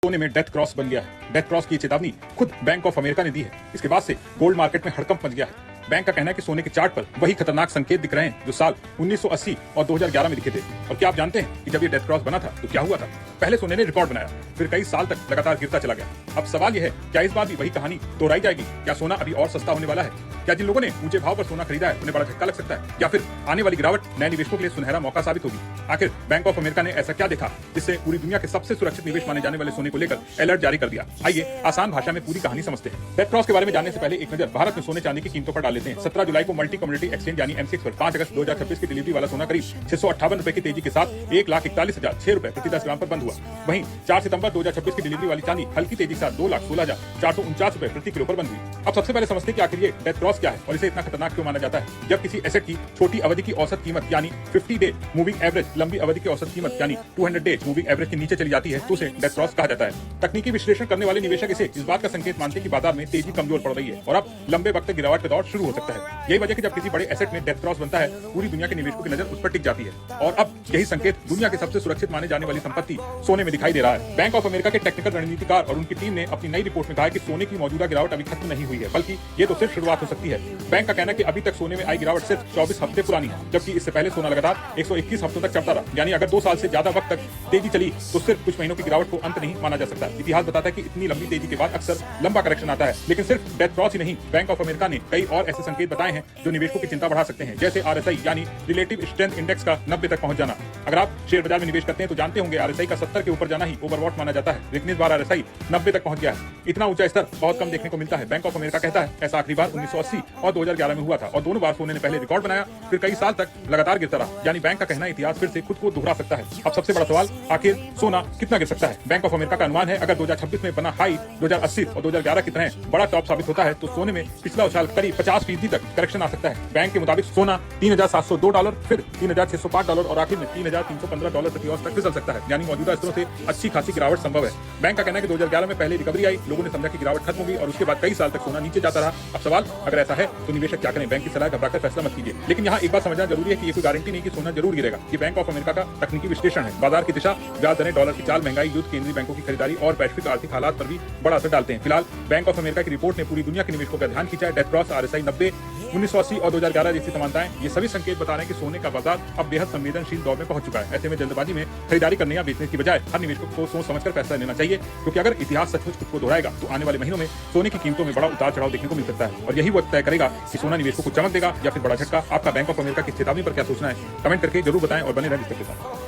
सोने में death cross बन गया है। डेथ क्रॉस की चेतावनी खुद बैंक ऑफ अमेरिका ने दी है। इसके बाद से गोल्ड मार्केट में हड़कंप मच गया है। बैंक का कहना है कि सोने के चार्ट पर वही खतरनाक संकेत दिख रहे हैं जो साल 1980 और 2011 में दिखे थे। और क्या आप जानते हैं कि जब ये डेथ क्रॉस बना था तो क्या हुआ था? पहले सोने ने रिकॉर्ड बनाया, फिर कई साल तक लगातार गिरता चला गया। अब सवाल यह है, क्या इस बार भी वही कहानी दोहराई जाएगी? क्या सोना अभी और सस्ता होने वाला है? क्या जिन लोगों ने ऊंचे भाव पर सोना खरीदा है उन्हें बड़ा झटका लग सकता है? या फिर आने वाली गिरावट नए निवेशकों के लिए सुनहरा मौका साबित होगी? आखिर बैंक ऑफ अमेरिका ने ऐसा क्या देखा जिससे पूरी दुनिया के सबसे सुरक्षित निवेश माने जाने वाले सोने को लेकर अलर्ट जारी कर दिया? आइए आसान भाषा में पूरी कहानी समझते हैं। डेथ क्रॉस के बारे में जानने से पहले एक नजर भारत में सोने चांदी की कीमतों पर डाल लेते हैं। 17 जुलाई को मल्टी कम्युनिटी एक्सचेंज यानी एमसीएक्स पर 5 अगस्त 2026 की डिलीवरी वाला सोना करीब 658 रुपए की तेजी के साथ 1,41,006 रुपए प्रति 10 ग्राम पर बंद हुआ। वहीं 4 सितंबर 2026 की डिलीवरी वाली चांदी हल्की तेजी के साथ 2,16,449 रुपए प्रति किलो पर बंद हुई। अब सबसे पहले समझते हैं कि आखिर ये डेथ क्रॉस क्या है और इसे इतना खतरनाक क्यों माना जाता है। जब किसी एसेट की छोटी अवधि की औसत कीमत यानी 50 डे मूविंग एवरेज लंबी अवधि की औसत कीमत यानी 200 डे मूविंग एवरेज के नीचे चली जाती है तो उसे डेथ क्रॉस कहा जाता है। तकनीकी विश्लेषण करने वाले निवेशक इसे इस बात का संकेत मानते हैं कि बाजार में तेजी कमजोर पड़ रही है और अब लंबे वक्त तक गिरावट का दौर शुरू हो सकता है। यही वजह कि जब किसी बड़े एसेट में डेथ क्रॉस बनता है पूरी दुनिया के निवेशकों की नजर उस पर टिक जाती है और अब यही संकेत दुनिया के सबसे सुरक्षित माने जाने वाली संपत्ति सोने में दिखाई दे रहा है। बैंक ऑफ अमेरिका के टेक्निकल रणनीतिकार और उनकी टीम ने अपनी नई रिपोर्ट में कहा कि सोने की मौजूदा गिरावट अभी खत्म नहीं हुई है, बल्कि ये तो सिर्फ शुरुआत हो सकती है। बैंक का कहना है कि अभी तक सोने में आई गिरावट सिर्फ 24 हफ्ते पुरानी है, जबकि इससे पहले सोना लगातार 121 हफ्तों तक चढ़ता रहा। यानी अगर 2 साल से ज्यादा वक्त तक तेजी चली तो सिर्फ कुछ महीनों की गिरावट को अंत नहीं माना जा सकता। इतिहास बताता है कि इतनी लंबी तेजी के बाद अक्सर लंबा करेक्शन आता है। लेकिन सिर्फ डेथ क्रॉस ही नहीं, बैंक ऑफ अमेरिका ने कई और ऐसे संकेत बताए हैं जो निवेशकों की चिंता बढ़ा सकते हैं, जैसे आरएसआई यानी रिलेटिव स्ट्रेंथ इंडेक्स का 90 तक पहुंच जाना। अगर आप शेयर बाजार में निवेश करते हैं तो जानते होंगे आरएसआई का 70 के ऊपर जाना ही ओवरबॉट माना जाता है, लेकिन इस बार आरएसआई 90 तक पहुंच गया है। इतना ऊंचा स्तर बहुत कम देखने को मिलता है। बैंक ऑफ अमेरिका कहता है ऐसा आखिरी बार 1980 और 2011 में हुआ था और दोनों बार सोने ने पहले रिकॉर्ड बनाया फिर कई साल तक लगातार गिरता रहा। यानी बैंक का कहना इतिहास फिर से खुद को दोहरा सकता है। अब सबसे बड़ा सवाल, आखिर सोना कितना गिर सकता है? बैंक ऑफ अमेरिका का अनुमान है अगर 2026 में बना हाई 2080 और 2011 की तरह बड़ा टॉप साबित होता है तो सोने में पिछला उछाल करीब 50% तक करेक्शन आ सकता है। बैंक के मुताबिक सोना $3,702, फिर $3,605 और आखिर में $3,315 प्रति औंस तक फिसल सकता है। यानी मौजूदा स्तरों से अच्छी खासी गिरावट संभव है। बैंक का कहना है कि 2011 में पहले रिकवरी आई, लोगों ने समझा कि गिरावट खत्म होगी और उसके बाद कई साल तक सोना नीचे जाता रहा। अब सवाल, अगर ऐसा है तो निवेशक क्या करें? बैंक की सलाह घबराकर फैसला मत कीजिए। लेकिन यहाँ एक बात समझना जरूरी है कि ये कोई गारंटी नहीं कि सोना जरूर गिरेगा। ये बैंक ऑफ अमेरिका का तकनीकी विश्लेषण है। बाजार की दिशा, ब्याज दरें, डॉलर की चाल, महंगाई, युद्ध, केंद्रीय बैंकों की खरीदारी और वैश्विक आर्थिक हालात पर भी बड़ा असर डालते हैं। फिलहाल बैंक ऑफ अमेरिका की रिपोर्ट ने पूरी दुनिया के निवेशकों का ध्यान खींचा है। डेथ क्रॉस, आरएसआई 90, 1980 और 2011 जैसी समानताएं, ये सभी संकेत बता रहे हैं कि सोने का बाजार अब बेहद संवेदनशील दौर में पहुंच चुका है। ऐसे में जल्दबाजी में खरीदारी करने या बेचने की बजाय हर निवेशक को सोच समझकर फैसला लेना चाहिए, क्योंकि अगर इतिहास सचमुच खुद को दोहराएगा तो आने वाले महीनों में सोने की कीमतों में बड़ा उतार चढ़ाव देखने को मिल सकता है और यही वक्त तय करेगा कि सोना निवेशकों को चमक देगा या फिर बड़ा झटका। आपका बैंक ऑफ अमेरिका की चेतावनी पर क्या सोचना है? कमेंट करके जरूर बताएं और बने रहें इस तक के साथ।